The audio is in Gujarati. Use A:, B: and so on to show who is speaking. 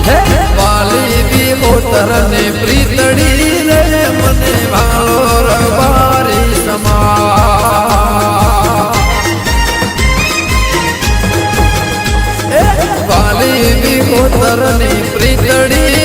A: વાલી બી મોતર ને પ્રીતડી રે મને ભાલો રવારી સમા વાલી બી મોતર ને પ્રીતડી